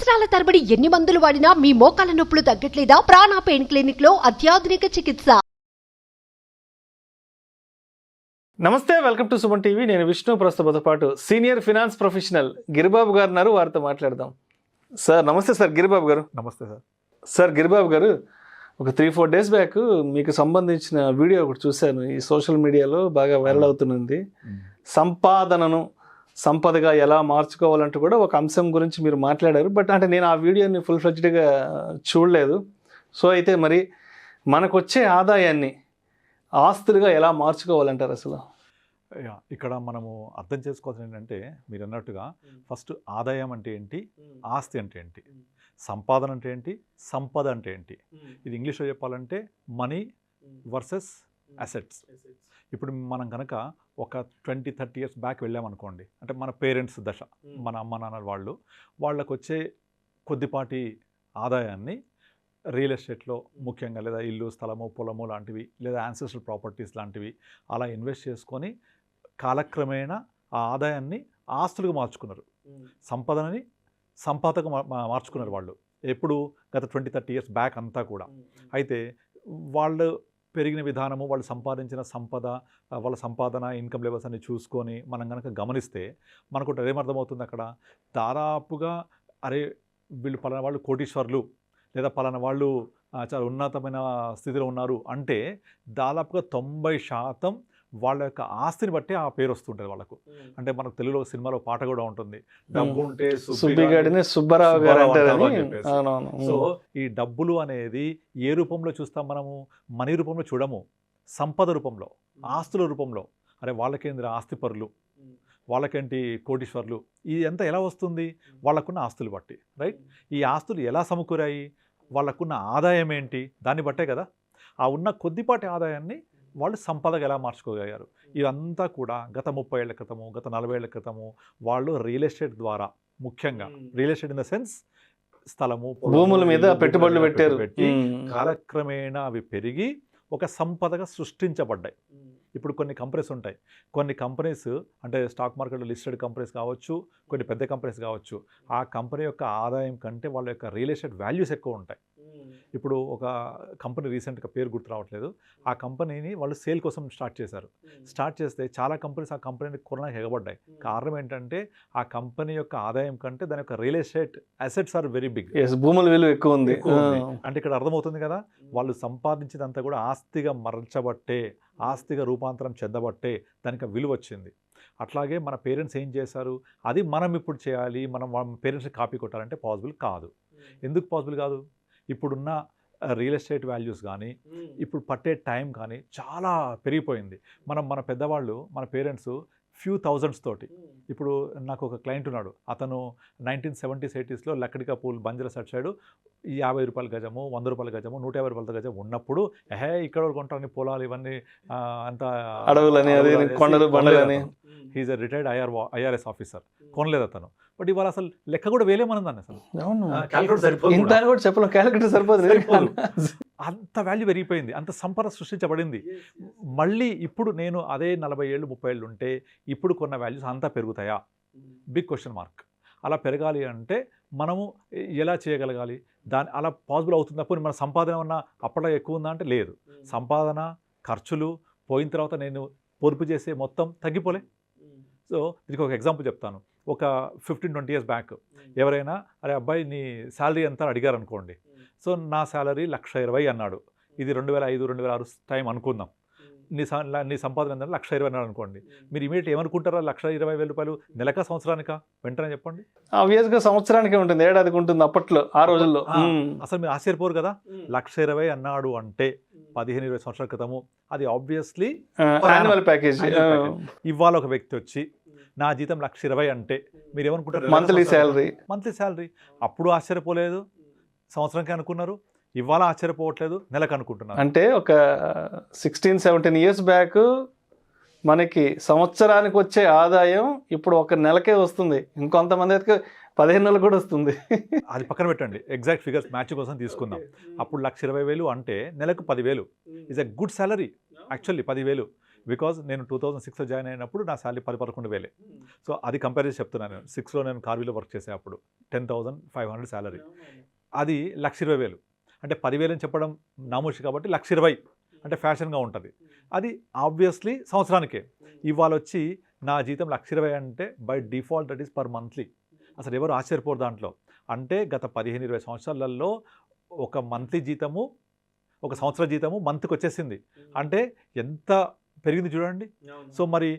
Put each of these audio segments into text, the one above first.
సంవత్సరాల తరబడి ఎన్ని మందులు వాడినా మీ మోకాల నొప్పులు తగ్గట్లేదా? ప్రాణ పెయిన్ క్లినిక్ లో అత్యాధునిక చికిత్స. నమస్తే, వెల్కమ్ టు సుమన్ టీవీ. నేను విష్ణు. ప్రస్తుతంతో పాటు సీనియర్ ఫినాన్స్ ప్రొఫెషనల్ గిరిబాబు గారు ఉన్నారు. వారితో మాట్లాడదాం. సార్ నమస్తే. సార్ గిరిబాబు గారు. నమస్తే సార్. సార్ గిరిబాబు గారు, ఒక 3-4 డేస్ బ్యాక్ మీకు సంబంధించిన వీడియో ఒకటి చూశాను. ఈ సోషల్ మీడియాలో బాగా వైరల్ అవుతున్నది. సంపాదనను సంపదగా ఎలా మార్చుకోవాలంటూ కూడా ఒక అంశం గురించి మీరు మాట్లాడారు. బట్ అంటే నేను ఆ వీడియోని ఫుల్ ఫ్లెడ్జ్డ్గా చూడలేదు. సో అయితే మరి మనకు వచ్చే ఆదాయాన్ని ఆస్తులుగా ఎలా మార్చుకోవాలంటారు అసలు? ఇక్కడ మనము అర్థం చేసుకోవాల్సింది ఏంటంటే, మీరు అన్నట్టుగా ఫస్ట్ ఆదాయం అంటే ఏంటి, ఆస్తి అంటే ఏంటి, సంపాదన అంటే ఏంటి, సంపద అంటే ఏంటి. ఇది ఇంగ్లీష్లో చెప్పాలంటే మనీ వర్సెస్ అసెట్స్. ఇప్పుడు మనం కనుక ఒక 20-30 ఇయర్స్ బ్యాక్ వెళ్ళామనుకోండి, అంటే మన పేరెంట్స్ దశ, మన అమ్మ నాన్న వాళ్ళకు వచ్చే కొద్దిపాటి ఆదాయాన్ని రియల్ ఎస్టేట్లో ముఖ్యంగా, లేదా ఇల్లు, స్థలము, పొలము లాంటివి, లేదా యాన్సెస్ట్రల్ ప్రాపర్టీస్ లాంటివి అలా ఇన్వెస్ట్ చేసుకొని కాలక్రమేణా ఆ ఆదాయాన్ని ఆస్తులుగా మార్చుకున్నారు. సంపదనని సంపాదకు మార్చుకున్నారు వాళ్ళు. ఎప్పుడు గత 20-30 ఇయర్స్ బ్యాక్ అంతా కూడా. అయితే వాళ్ళు పెరిగిన విధానము, వాళ్ళు సంపాదించిన సంపద, వాళ్ళ సంపాదన, ఇన్కమ్ లెవెల్స్ అన్ని చూసుకొని మనం కనుక గమనిస్తే మనకు ఏమర్థమవుతుంది, అక్కడ దాదాపుగా అరే వీళ్ళు పలానా వాళ్ళు కోటీశ్వర్లు, లేదా పలానా వాళ్ళు చాలా ఉన్నతమైన స్థితిలో ఉన్నారు అంటే దాదాపుగా 90% వాళ్ళ యొక్క ఆస్తిని బట్టి ఆ పేరు వస్తుంటుంది వాళ్ళకు. అంటే మనకు తెలుగులో సినిమాలో పాట కూడా ఉంటుంది, డబ్బు ఉంటే సుబ్బారావు గారు అని చెప్పేసి. సో ఈ డబ్బులు అనేది ఏ రూపంలో చూస్తాం మనము? మనీ రూపంలో చూడము, సంపద రూపంలో, ఆస్తుల రూపంలో. అరే వాళ్ళకేంద్ర ఆస్తిపరులు, వాళ్ళకేంటి కోటీశ్వర్లు. ఇది ఎంత ఎలా వస్తుంది? వాళ్ళకున్న ఆస్తులు బట్టి, రైట్? ఈ ఆస్తులు ఎలా సమకూరాయి? వాళ్ళకున్న ఆదాయం ఏంటి? దాన్ని బట్టే కదా. ఆ ఉన్న కొద్దిపాటి ఆదాయాన్ని వాళ్ళు సంపదగా ఎలా మార్చుకోగలిగారు? ఇదంతా కూడా గత 30 ఏళ్ల క్రితము, గత 40 ఏళ్ల క్రితము వాళ్ళు రియల్ ఎస్టేట్ ద్వారా, ముఖ్యంగా real estate in the sense స్థలము, భూముల మీద పెట్టుబడులు పెట్టి కాలక్రమేణా అవి పెరిగి ఒక సంపదగా సృష్టించబడ్డాయి. ఇప్పుడు కొన్ని కంపెనీస్ ఉంటాయి, కొన్ని కంపెనీస్ అంటే స్టాక్ మార్కెట్లో లిస్టెడ్ కంపెనీస్ కావచ్చు, కొన్ని పెద్ద కంపెనీస్ కావచ్చు. ఆ కంపెనీ యొక్క ఆదాయం కంటే వాళ్ళ యొక్క రియల్ ఎస్టేట్ వాల్యూస్ ఎక్కువ ఉంటాయి. ఇప్పుడు ఒక కంపెనీ రీసెంట్గా పేరు గుర్తు రావట్లేదు, ఆ కంపెనీని వాళ్ళు సేల్ కోసం స్టార్ట్ చేశారు. స్టార్ట్ చేస్తే చాలా కంపెనీస్ ఆ కంపెనీని కొనడానికి ఎగబడ్డాయి. కారణం ఏంటంటే ఆ కంపెనీ యొక్క ఆదాయం కంటే దాని యొక్క real estate assets are very big. భూముల విలువ ఎక్కువ ఉంది. అంటే ఇక్కడ అర్థమవుతుంది కదా, వాళ్ళు సంపాదించినంతా కూడా ఆస్తిగా మరల్చబట్టే, ఆస్తిగా రూపాంతరం చెందబట్టే దానికి విలువ వచ్చింది. అట్లాగే మన పేరెంట్స్ ఏం చేశారు, అది మనం ఇప్పుడు చేయాలి, మనం పేరెంట్స్ని కాపీ కొట్టాలంటే పాసిబుల్ కాదు. ఎందుకు పాసిబుల్ కాదు? ఇప్పుడున్న రియల్ ఎస్టేట్ వాల్యూస్ కానీ, ఇప్పుడు పట్టే టైం కానీ చాలా పెరిగిపోయింది. మన పెద్దవాళ్ళు, మన పేరెంట్స్ ఫ్యూ థౌజండ్స్ తోటి. ఇప్పుడు నాకు ఒక క్లయింట్ ఉన్నాడు, అతను 1970s 80sలో లక్కడికా పూల్ బంజారా సైడ్ సైడు 50 రూపాయల గజము, 100 రూపాయల గజము, 150 రూపాయల గజం ఉన్నప్పుడు ఇక్కడ కొంటారని పొలాలు ఇవన్నీ అంతా అడవులని, కొండలు, బండలని. హీఈస్ ఎ రిటైర్డ్ IRS ఆఫీసర్. కొనలేదు అతను. బట్ ఇవాళ అసలు లెక్క కూడా వేలేమన్నదాన్ని. అసలు క్యాలిక్యులేటర్ సరిపోదు. అంత వాల్యూ పెరిగిపోయింది, అంత సంపద సృష్టించబడింది. మళ్ళీ ఇప్పుడు నేను అదే 40 ఏళ్ళు 30 ఏళ్ళు ఉంటే ఇప్పుడు కొన్న వాల్యూస్ అంతా పెరుగుతాయా? Big question mark. అలా పెరగాలి అంటే మనము ఎలా చేయగలగాలి? అలా పాసిబుల్ అవుతుంది. తప్ప మన సంపాదన ఉన్న అప్పట్లో ఎక్కువ ఉందా అంటే లేదు. సంపాదన, ఖర్చులు పోయిన తర్వాత నేను పొదుపు చేసే మొత్తం తగ్గిపోలే. సో దీనికి ఒక ఎగ్జాంపుల్ చెప్తాను. ఒక 15-20 ఇయర్స్ బ్యాక్ ఎవరైనా అరే అబ్బాయి నీ శాలరీ ఎంత అడిగారు అనుకోండి. సో నా శాలరీ 1,20,000 అన్నాడు. ఇది 2005-2006 టైం అనుకుందాం. నీ సంపాదన ఎంత? 1,20,000 అన్నాడు అనుకోండి. మీరు ఇమీడియట్ ఏమనుకుంటారా? 1,20,000 రూపాయలు నెలకా సంవత్సరానికా? వెంటనే చెప్పండి. ఆబ్వియస్గా సంవత్సరానికే ఉంటుంది, ఏడాదికి ఉంటుంది అప్పట్లో, ఆ రోజుల్లో. అసలు మీరు ఆశ్చర్యపోరు కదా, 1,20,000 అన్నాడు అంటే 15-20 సంవత్సరాల క్రితము. అది ఆబ్వియస్లీ యాన్యువల్ ప్యాకేజ్. ఇవాళ ఒక వ్యక్తి వచ్చి నా జీతం 1,20,000 అంటే మీరు ఏమనుకుంటారు? Monthly salary. అప్పుడు ఆశ్చర్యపోలేదు, సంవత్సరానికి అనుకున్నారు. ఇవాళ ఆశ్చర్యపోవట్లేదు, నెలకు అనుకుంటున్నారు. అంటే ఒక 16-17 ఇయర్స్ బ్యాక్ మనకి సంవత్సరానికి వచ్చే ఆదాయం ఇప్పుడు ఒక నెలకే వస్తుంది. ఇంకొంతమంది అయితే 15 నెలలు కూడా వస్తుంది. అది పక్కన పెట్టండి, ఎగ్జాక్ట్ ఫిగర్స్ మ్యాచ్ కోసం తీసుకుందాం. అప్పుడు 1,20,000 అంటే నెలకు 10,000 is a good salary actually. 10,000 because నేను 2006లో జాయిన్ అయినప్పుడు నా శాలరీ 10-11,000. సో అది కంపేర్ చేసి చెప్తున్నాను. నేను 6లో నేను కార్వీలో వర్క్ చేసే అప్పుడు 10,500 శాలరీ, అది 1,20,000. అంటే 10,000 అని చెప్పడం నామోషి కాబట్టి 1,20,000 అంటే ఫ్యాషన్గా ఉంటుంది. అది ఆబ్వియస్లీ సంవత్సరానికే. ఇవాళ వచ్చి నా జీతం 1,20,000 అంటే by default that is per monthly. అసలు ఎవరు ఆశ్చర్యపోరు దాంట్లో. అంటే గత 15-20 సంవత్సరాలలో ఒక మంత్లీ జీతము, ఒక సంవత్సర జీతము మంత్కి వచ్చేసింది. అంటే ఎంత పెరిగింది చూడండి. సో మరి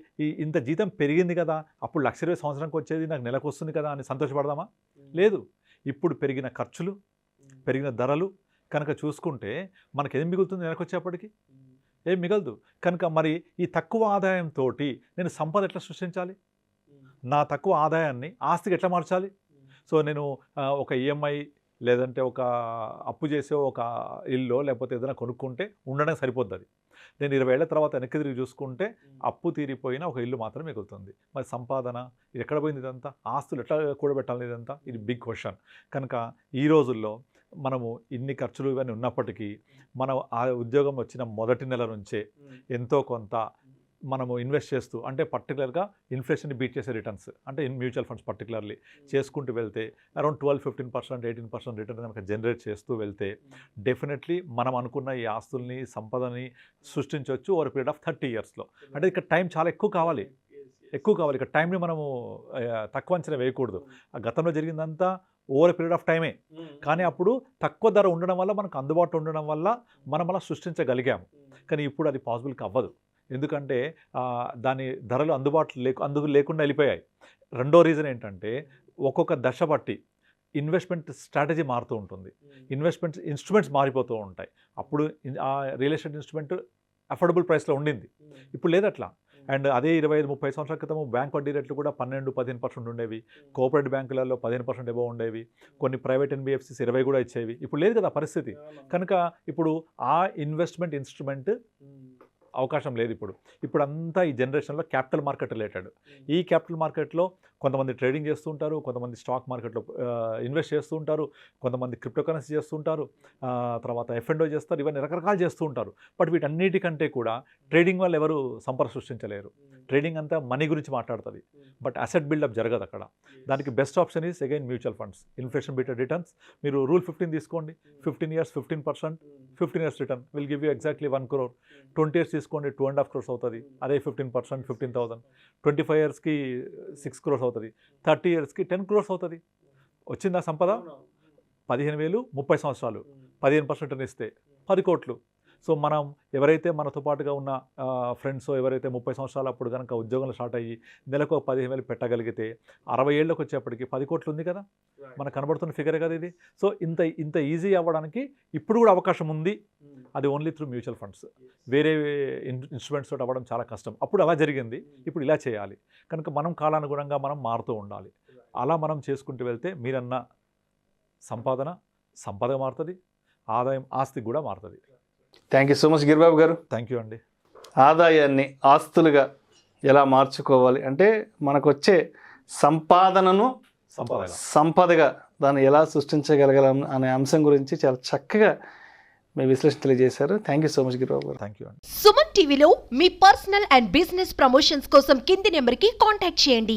ఇంత జీతం పెరిగింది కదా, అప్పుడు 1,20,000 సంవత్సరానికి వచ్చేది నాకు నెలకు వస్తుంది కదా అని సంతోషపడదామా? లేదు. ఇప్పుడు పెరిగిన ఖర్చులు, పెరిగిన ధరలు కనుక చూసుకుంటే మనకి ఏం మిగులుతుంది నెలకు వచ్చేప్పటికి? ఏం మిగలదు. కనుక మరి ఈ తక్కువ ఆదాయంతో నేను సంపద ఎట్లా సృష్టించాలి? నా తక్కువ ఆదాయాన్ని ఆస్తికి ఎట్లా మార్చాలి? సో నేను ఒక ఈఎంఐ లేదంటే ఒక అప్పు చేసే ఒక ఇల్లు లేకపోతే ఏదైనా కొనుక్కుంటే ఉండడానికి సరిపోద్ది. అది నేను 20 ఏళ్ల తర్వాత వెనక్కి తిరిగి చూసుకుంటే అప్పు తీరిపోయిన ఒక ఇల్లు మాత్రం మిగులుతుంది. మరి సంపాదన ఇది ఎక్కడ పోయింది? ఇదంతా ఆస్తులు ఎట్లా కూడబెట్టాలి? ఇదంతా ఇది బిగ్ క్వశ్చన్. కనుక ఈ రోజుల్లో మనము ఇన్ని ఖర్చులు ఇవన్నీ ఉన్నప్పటికీ మనం ఆ ఉద్యోగం వచ్చిన మొదటి నెల నుంచే ఎంతో కొంత మనము ఇన్వెస్ట్ చేస్తూ, అంటే పర్టికులర్గా ఇన్ఫ్లేషన్ని బీట్ చేసే రిటర్న్స్, అంటే ఇన్ మ్యూచువల్ ఫండ్స్ పర్టికులర్లీ చేసుకుంటూ వెళ్తే అరౌండ్ 12-15%, 18% రిటర్న్ కనుక జనరేట్ చేస్తూ వెళ్తే డెఫినెట్లీ మనం అనుకున్న ఈ ఆస్తుల్ని, సంపదని సృష్టించవచ్చు ఓవర్ పీరియడ్ ఆఫ్ 30 yearsలో. అంటే ఇక్కడ టైం చాలా ఎక్కువ కావాలి. ఇక్కడ టైంని మనము తక్కువ అంచనా వేయకూడదు. ఆ గతంలో జరిగిందంతా ఓవర్ పీరియడ్ ఆఫ్ టైమే. కానీ అప్పుడు తక్కువ ధర ఉండడం వల్ల, మనకు అందుబాటులో ఉండడం వల్ల మనం అలా సృష్టించగలిగాము. కానీ ఇప్పుడు అది పాసిబుల్ అవ్వదు. ఎందుకంటే దాని ధరలు అందుకు లేకుండా వెళ్ళిపోయాయి. రెండో రీజన్ ఏంటంటే ఒక్కొక్క దశ బట్టి ఇన్వెస్ట్మెంట్ స్ట్రాటజీ మారుతూ ఉంటుంది. ఇన్వెస్ట్మెంట్ ఇన్స్ట్రుమెంట్స్ మారిపోతూ ఉంటాయి. అప్పుడు ఆ రియల్ ఎస్టేట్ ఇన్స్ట్రుమెంట్ అఫోర్డబుల్ ప్రైస్లో ఉండింది, ఇప్పుడు లేదు అట్లా. అండ్ అదే 25-30 సంవత్సరాల క్రితం బ్యాంక్ వడ్డీ రేట్లు కూడా 12-15% ఉండేవి. కోఆపరేటివ్ బ్యాంకులలో 15% ఎబో ఉండేవి. కొన్ని ప్రైవేట్ ఎన్బిఎఫ్సిస్ 20 కూడా ఇచ్చేవి. ఇప్పుడు లేదు కదా పరిస్థితి. కనుక ఇప్పుడు ఆ ఇన్వెస్ట్మెంట్ ఇన్స్ట్రుమెంట్ అవకాశం లేదు. ఇప్పుడు అంతా ఈ జనరేషన్లో క్యాపిటల్ మార్కెట్ రిలేటెడ్. ఈ క్యాపిటల్ మార్కెట్లో కొంతమంది ట్రేడింగ్ చేస్తూ ఉంటారు, కొంతమంది స్టాక్ మార్కెట్లో ఇన్వెస్ట్ చేస్తూ ఉంటారు, కొంతమంది క్రిప్టో కరెన్సీ చేస్తూ ఉంటారు, తర్వాత F&O చేస్తారు, ఇవన్నీ రకరకాలు చేస్తూ ఉంటారు. బట్ వీటన్నిటికంటే కూడా ట్రేడింగ్ వల్ల ఎవరు సంపద సృష్టించలేరు. ట్రేడింగ్ అంతా మనీ గురించి మాట్లాడుతుంది, బట్ అసెట్ బిల్డప్ జరగదు అక్కడ. దానికి best option is again mutual funds, inflation beated returns. మీరు రూల్ 15 తీసుకోండి, 15 years 15%, 15 years return will give you exactly 1 crore. 20 years తీసుకోండి, 2.5 crores అవుతుంది, అదే 15%, 15,000. 25 yearsకి 6 crores అవుతుంది, 30 yearsకి 10 crores అవుతుంది. వచ్చిందా సంపద? 15,000 30 సంవత్సరాలు 15% ఇస్తే 10 కోట్లు. సో మనం ఎవరైతే మనతో పాటుగా ఉన్న ఫ్రెండ్స్ ఎవరైతే 30 సంవత్సరాలు అప్పుడు కనుక ఉద్యోగంలో స్టార్ట్ అయ్యి నెలకు 15,000 పెట్టగలిగితే 60 ఏళ్ళకి వచ్చేప్పటికి 10 కోట్లు ఉంది కదా, మనకు కనబడుతున్న ఫిగరే కదా ఇది. సో ఇంత ఈజీ అవ్వడానికి ఇప్పుడు కూడా అవకాశం ఉంది. అది ఓన్లీ త్రూ మ్యూచువల్ ఫండ్స్. వేరే ఇన్స్ట్రుమెంట్స్ తోటి అవ్వడం చాలా కష్టం. అప్పుడు అలా జరిగింది, ఇప్పుడు ఇలా చేయాలి. కనుక మనం కాలానుగుణంగా మనం మారుతూ ఉండాలి. అలా మనం చేసుకుంటూ వెళ్తే మీరన్న సంపదగా మారుతుంది, ఆదాయం ఆస్తి కూడా మారుతుంది. Thank you so much Giribabu garu. Thank you అండి. ఆదాయాన్ని ఆస్తులుగా ఎలా మార్చుకోవాలి అంటే మనకు వచ్చే సంపాదనను సంపదగా దాన్ని ఎలా సృష్టించగలగలం అనే అంశం గురించి చాలా చక్కగా మీ విశ్లేషణ తెలియజేశారు. Thank you so much Giribabu garu. Thank you అండి. సుమన్ టీవీలో మీ పర్సనల్ అండ్ బిజినెస్ ప్రమోషన్స్ కోసం కింది నెంబర్కి కాంటాక్ట్ చేయండి.